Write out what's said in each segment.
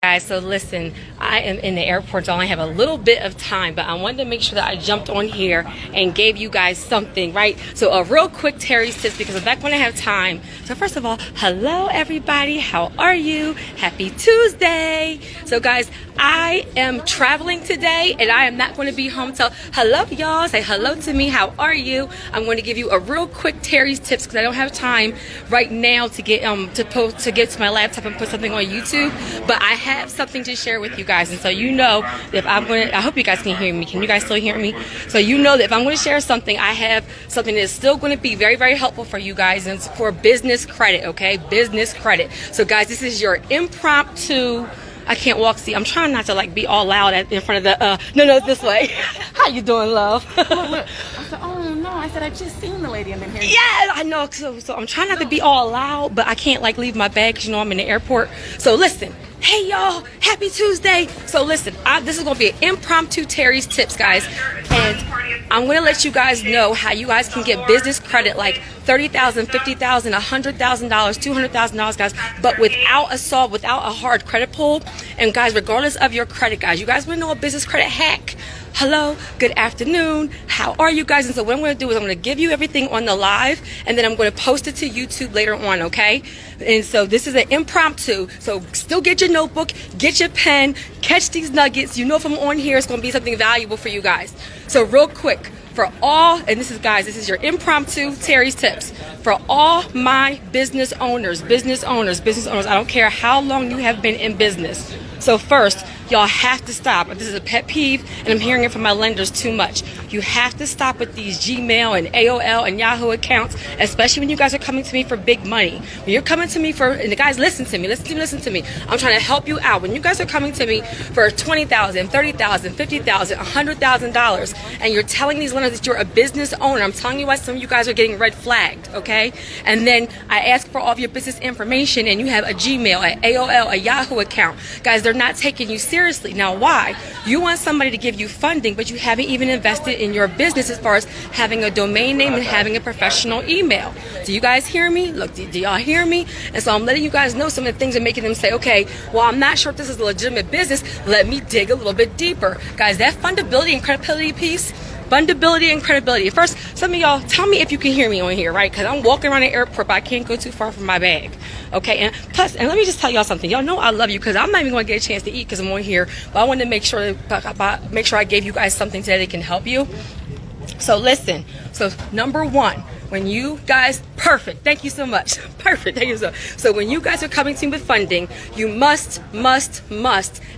Guys, so listen, I am in the airport, so I only have a little bit of time, but I wanted to make sure that I jumped on here and gave you guys something, right? So a real quick Terry's tips, because I'm back when I have time. So first of all, hello everybody, how are you? Happy Tuesday. So guys, I am traveling today and I am not going to be home till hello y'all, say hello to me, how are you? I'm going to give you a real quick Terry's tips because I don't have time right now to get to get to my laptop and put something on YouTube, but I have something to share with you guys. And so you know if I'm going to, I hope you guys can hear me. Can you guys still hear me? So you know that if I'm going to share something, I have something that's still going to be very, very helpful for you guys, and it's for business credit, okay? Business credit. So guys, this is your impromptu, I can't walk, see, I'm trying not to like be all loud in front of the, no, this way. How you doing, love? Look, I said, oh no, I said, I just seen the lady and then here. Yeah, I know, so I'm trying not to be all loud, but I can't like leave my bag because you know I'm in the airport. So listen, hey y'all, happy Tuesday. So listen, this is going to be an impromptu Terry's tips, guys, and I'm going to let you guys know how you guys can get business credit like $30,000, $50,000, $100,000, $200,000, guys, but without a hard credit pull. And guys, regardless of your credit, guys, you guys want to know a business credit hack? Hello, good afternoon, how are you guys? And so what I'm going to do is I'm going to give you everything on the live, and then I'm going to post it to YouTube later on, okay? And so this is an impromptu, so still get your notebook, get your pen, catch these nuggets. You know if I'm on here, it's going to be something valuable for you guys. So real quick, for all, and this is, guys, this is your impromptu Terry's tips. For all my business owners, I don't care how long you have been in business. So first, y'all have to stop. This is a pet peeve, and I'm hearing it from my lenders too much. You have to stop with these Gmail and AOL and Yahoo accounts, especially when you guys are coming to me for big money. When you're coming to me for, and the guys, listen to me. I'm trying to help you out. When you guys are coming to me for $20,000, $30,000, $50,000, $100,000, and you're telling these lenders that you're a business owner, I'm telling you why some of you guys are getting red flagged, okay? And then I ask for all of your business information, and you have a Gmail, an AOL, a Yahoo account. Guys, they're not taking you seriously. Now, why? You want somebody to give you funding, but you haven't even invested in your business as far as having a domain name and having a professional email. Do you guys hear me? Look, do y'all hear me? And so I'm letting you guys know some of the things are making them say, okay, well, I'm not sure if this is a legitimate business. Let me dig a little bit deeper. Guys, that fundability and credibility piece, First, some of y'all, tell me if you can hear me on here, right? Because I'm walking around the airport, but I can't go too far from my bag. Okay, and plus, and let me just tell y'all something. Y'all know I love you because I'm not even going to get a chance to eat because I'm on here. But I wanted to make sure I gave you guys something today that can help you. So listen. So number one, when you guys, perfect, thank you so much. Perfect, thank you so much. So when you guys are coming to me with funding, you must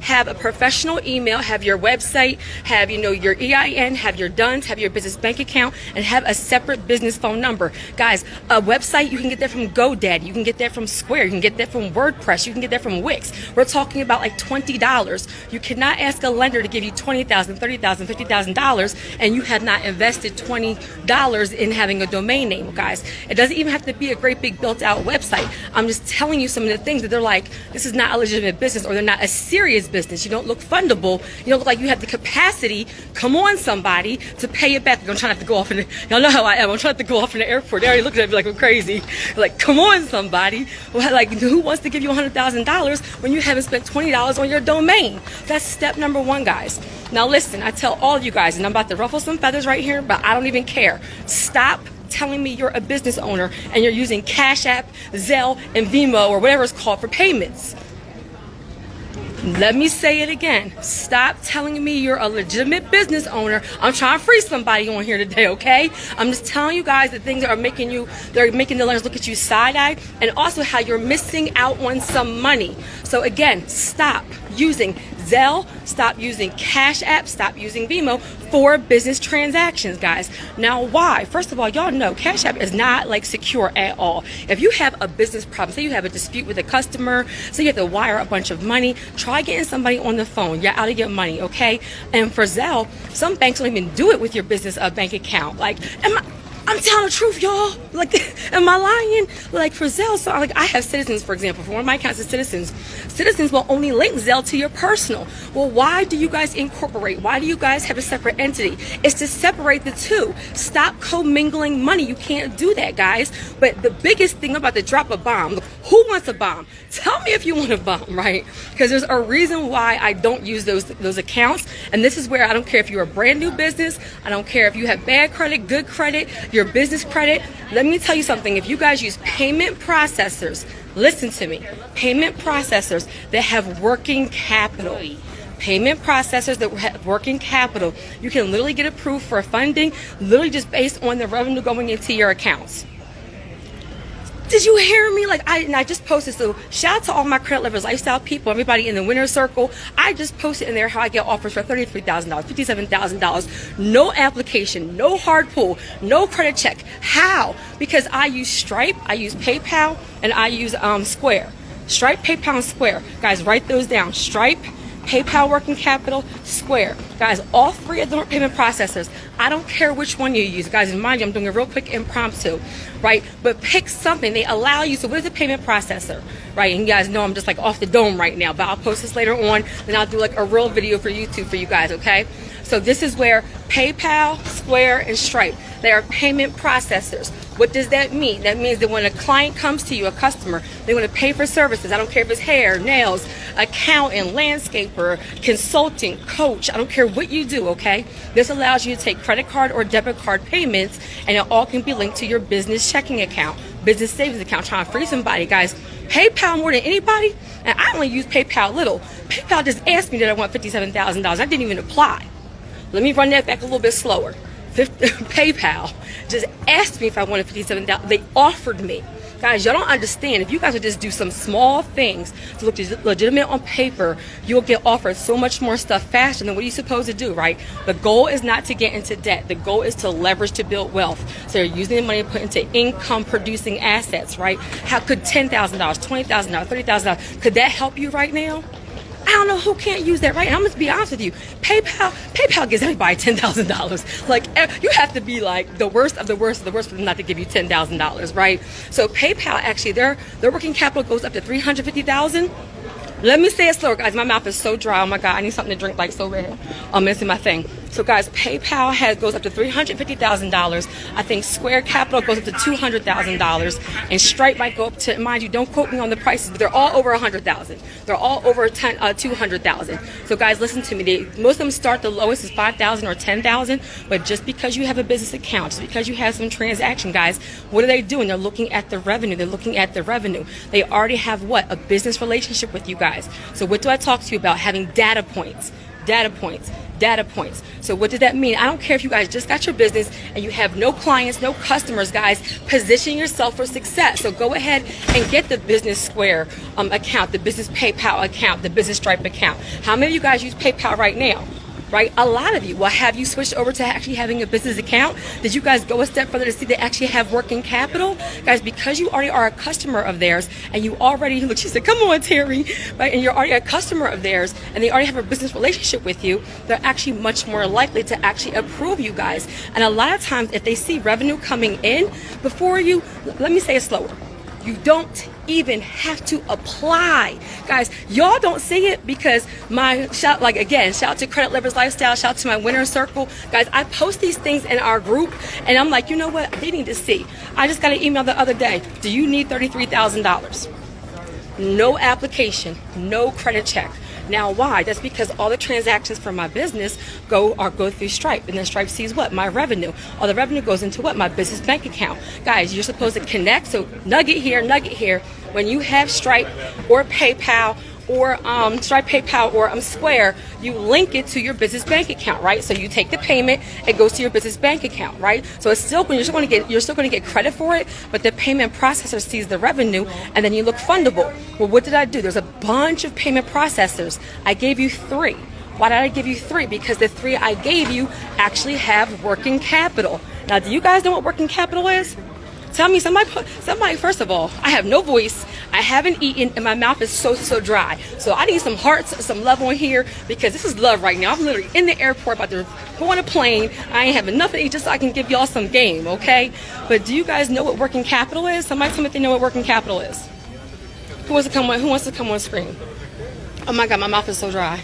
have a professional email, have your website, have, you know, your EIN, have your DUNS, have your business bank account, and have a separate business phone number. Guys, a website, you can get that from GoDaddy, you can get that from Square, you can get that from WordPress, you can get that from Wix. We're talking about like $20. You cannot ask a lender to give you $20,000, $30,000, $50,000, and you have not invested $20 in having a domain name, guys. It doesn't even have to be a great big built out website. I'm just telling you some of the things that they're like, this is not a legitimate business, or they're not a serious business. You don't look fundable. You don't look like you have the capacity, come on somebody, to pay it back. I'm trying not to go off in the, y'all know how I am. I'm trying not to go off in the airport. They're already looking at me like I'm crazy. Like, come on somebody. Well, like, who wants to give you $100,000 when you haven't spent $20 on your domain? That's step number one, guys. Now listen, I tell all of you guys, and I'm about to ruffle some feathers right here, but I don't even care. Stop telling me you're a business owner and you're using Cash App, Zelle, and Venmo, or whatever it's called, for payments. Let me say it again. Stop telling me you're a legitimate business owner. I'm trying to free somebody on here today, okay? I'm just telling you guys the things that are making the lenders look at you side-eye, and also how you're missing out on some money. So again, stop using Zelle, stop using Cash App, stop using Venmo for business transactions, guys. Now, why? First of all, y'all know Cash App is not like secure at all. If you have a business problem, say you have a dispute with a customer, say you have to wire a bunch of money, try getting somebody on the phone. You're out of your money, okay? And for Zelle, some banks don't even do it with your business bank account. Like, I'm telling the truth, y'all. Like, am I lying? Like for Zelle, so like I have Citizens, for example. For one of my accounts of Citizens, Citizens will only link Zelle to your personal. Well, why do you guys incorporate? Why do you guys have a separate entity? It's to separate the two. Stop commingling money. You can't do that, guys. But the biggest thing about to drop a bomb. Look, who wants a bomb? Tell me if you want a bomb, right? Because there's a reason why I don't use those accounts. And this is where I don't care if you're a brand new business. I don't care if you have bad credit, good credit, your business credit. Let me tell you something. If you guys use payment processors, listen to me, payment processors that have working capital, payment processors that have working capital, you can literally get approved for funding literally just based on the revenue going into your accounts. Did you hear me? Like I just posted, so shout out to all my credit lovers, lifestyle people, everybody in the winner circle. I just posted in there how I get offers for $33,000, $57,000, no application, no hard pull, no credit check. How? Because I use Stripe, I use PayPal, and I use Square. Stripe, PayPal, and Square. Guys, write those down. Stripe, PayPal, working capital, Square. Guys, all three of the payment processors. I don't care which one you use. Guys, and mind you, I'm doing a real quick impromptu, right? But pick something. They allow you. So what is a payment processor, right? And you guys know I'm just like off the dome right now, but I'll post this later on. Then I'll do like a real video for YouTube for you guys, okay? So this is where PayPal, Square, and Stripe, they are payment processors. What does that mean? That means that when a client comes to you, a customer, they want to pay for services. I don't care if it's hair, nails, accountant, landscaper, consulting, coach. I don't care what you do, okay? This allows you to take credit card or debit card payments, and it all can be linked to your business checking account, business savings account, trying to free somebody. Guys, PayPal more than anybody, and I only use PayPal little. PayPal just asked me that I want $57,000. I didn't even apply. Let me run that back a little bit slower. PayPal just asked me if I wanted $57,000. They offered me. Guys, y'all don't understand. If you guys would just do some small things to look legitimate on paper, you'll get offered so much more stuff faster than what you're supposed to do, right? The goal is not to get into debt. The goal is to leverage to build wealth. So you're using the money to put into income producing assets, right? How could $10,000, $20,000, $30,000, could that help you right now? I don't know who can't use that, right? And I'm going to be honest with you. PayPal gives everybody $10,000. Like, you have to be like the worst of the worst of the worst for them not to give you $10,000, right? So PayPal, actually, their working capital goes up to $350,000. Let me say it slower, guys. My mouth is so dry. Oh my God, I need something to drink like so bad. I'm missing my thing. So guys, PayPal goes up to $350,000. I think Square Capital goes up to $200,000, and Stripe might go up to, mind you, don't quote me on the prices, but they're all over $100,000. They're all over $200,000. So guys, listen to me. Most of them start, the lowest is $5,000 or $10,000. But just because you have a business account, just because you have some transaction, guys, what are they doing? They're looking at the revenue. They're looking at the revenue. They already have what? A business relationship with you guys. So what do I talk to you about? Having data points. Data points. Data points. So what does that mean? I don't care if you guys just got your business and you have no clients, no customers, guys. Position yourself for success. So go ahead and get the business Square account, the business PayPal account, the business Stripe account. How many of you guys use PayPal right now? Right? A lot of you. Well, have you switched over to actually having a business account? Did you guys go a step further to see they actually have working capital? Guys, because you already are a customer of theirs and you already, look, she said, come on, Terry, right? And you're already a customer of theirs and they already have a business relationship with you, they're actually much more likely to actually approve you guys. And a lot of times, if they see revenue coming in before you, let me say it slower. You don't even have to apply. Guys, y'all don't see it because shout out to Credit Lovers Lifestyle, shout out to my winner circle. Guys, I post these things in our group and I'm like, you know what? They need to see. I just got an email the other day. Do you need $33,000? No application, no credit check. Now, why? That's because all the transactions for my business go through Stripe, and then Stripe sees what? My revenue. All the revenue goes into what? My business bank account. Guys, you're supposed to connect. So nugget here, nugget here. When you have Stripe or PayPal or Stripe, PayPal, or Square, you link it to your business bank account, right? So you take the payment, it goes to your business bank account, right? So it's still, you're still going to get credit for it, but the payment processor sees the revenue, and then you look fundable. Well, what did I do? There's a bunch of payment processors. I gave you 3. Why did I give you 3? Because the 3 I gave you actually have working capital. Now, do you guys know what working capital is? Tell me, somebody, first of all, I have no voice. I haven't eaten and my mouth is so dry. So I need some hearts, some love on here because this is love right now. I'm literally in the airport about to go on a plane. I ain't having nothing to eat just so I can give y'all some game, okay? But do you guys know what working capital is? Somebody tell me if they know what working capital is. Who wants to come on screen? Oh my God, my mouth is so dry.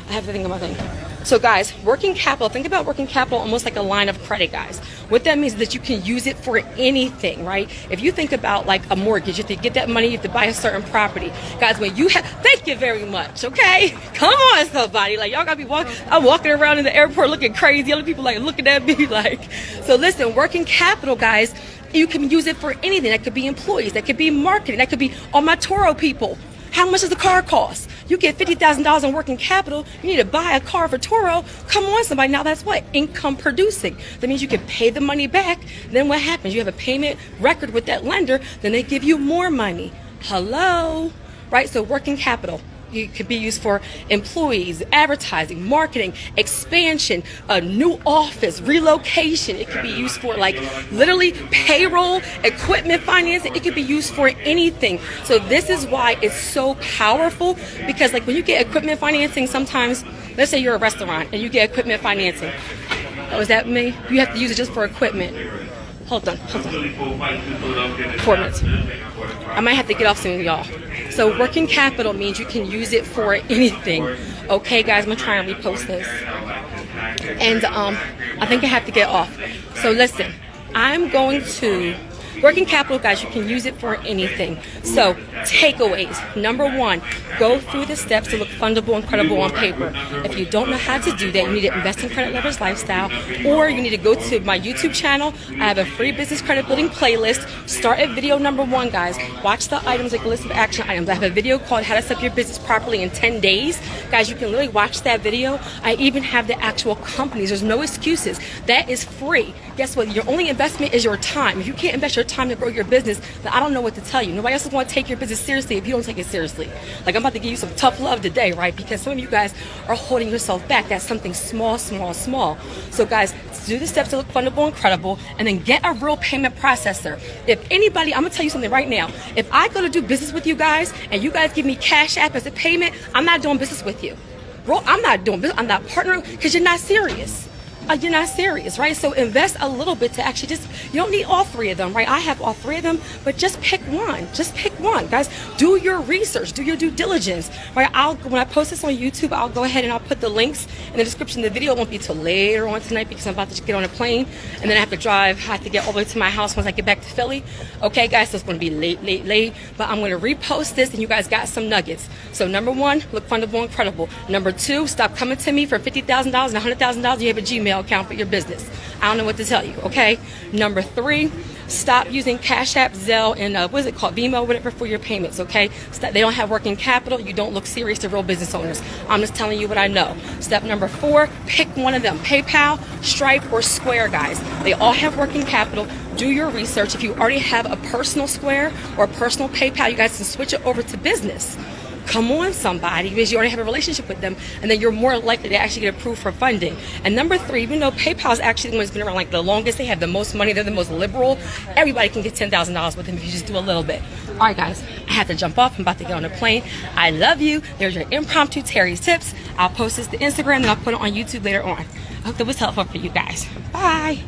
I have to think of my thing. So guys, working capital, think about working capital almost like a line of credit, guys. What that means is that you can use it for anything, right? If you think about like a mortgage, you have to get that money, you have to buy a certain property. Guys, when you have, thank you very much, okay? Come on, somebody. Like, y'all gotta be I'm walking around in the airport looking crazy. Other people like looking at me like, so listen, working capital, guys, you can use it for anything. That could be employees, that could be marketing, that could be all my Toro people. How much does the car cost? You get $50,000 in working capital, you need to buy a car for Toro. Come on, somebody. Now that's what? Income producing. That means you can pay the money back. Then what happens? You have a payment record with that lender, then they give you more money. Hello? Right? So working capital. It could be used for employees, advertising, marketing, expansion, a new office, relocation. It could be used for like literally payroll, equipment financing. It could be used for anything. So this is why it's so powerful, because like when you get equipment financing, sometimes, let's say you're a restaurant and you get equipment financing. Oh, is that me? You have to use it just for equipment. Hold on. 4 minutes. I might have to get off soon, y'all. So working capital means you can use it for anything. Okay, guys, I'm gonna try and repost this. And I think I have to get off. So listen, I'm going to working capital, guys, you can use it for anything. So takeaways. Number one, go through the steps to look fundable and credible on paper. If you don't know how to do that, you need to invest in Credit Leverage Lifestyle, or you need to go to my YouTube channel. I have a free business credit building playlist. Start at video number 1, guys. Watch the items, like a list of action items. I have a video called How to Set Up Your Business Properly in 10 Days. Guys, you can literally watch that video. I even have the actual companies. There's no excuses. That is free. Guess what? Your only investment is your time. If you can't invest your time to grow your business, then I don't know what to tell you. Nobody else is going to take your business seriously if you don't take it seriously. Like, I'm about to give you some tough love today, right? Because some of you guys are holding yourself back. That's something small. So guys, do the steps to look fundable and credible, and then get a real payment processor. If anybody, I'm going to tell you something right now. If I go to do business with you guys and you guys give me Cash App as a payment, I'm not doing business with you. Bro, I'm not doing business. I'm not partnering because you're not serious. You're not serious, right? So invest a little bit to actually just, you don't need all 3 of them, right? I have all 3 of them, but just pick one. Just pick one, guys. Do your research, do your due diligence, right? When I post this on YouTube, I'll go ahead and I'll put the links in the description. The video won't be till later on tonight because I'm about to get on a plane and then I have to drive. I have to get all the way to my house once I get back to Philly. Okay, guys, so it's going to be late, but I'm going to repost this and you guys got some nuggets. So number 1, look fundable and credible. Number 2, stop coming to me for $50,000 and $100,000. You have a Gmail account for your business. I don't know what to tell you, okay? Number 3, stop using Cash App, Zelle, and what is it called, Vimo, whatever, for your payments, okay? They don't have working capital. You don't look serious to real business owners. I'm just telling you what I know. Step number 4, pick one of them, PayPal, Stripe, or Square, guys. They all have working capital. Do your research. If you already have a personal Square or a personal PayPal, you guys can switch it over to business. Come on, somebody, because you already have a relationship with them, and then you're more likely to actually get approved for funding. And number 3, even though PayPal is actually the one that's been around like the longest, they have the most money, they're the most liberal, everybody can get $10,000 with them if you just do a little bit. All right, guys, I have to jump off. I'm about to get on a plane. I love you. There's your impromptu Terry's tips. I'll post this to Instagram, and I'll put it on YouTube later on. I hope that was helpful for you guys. Bye.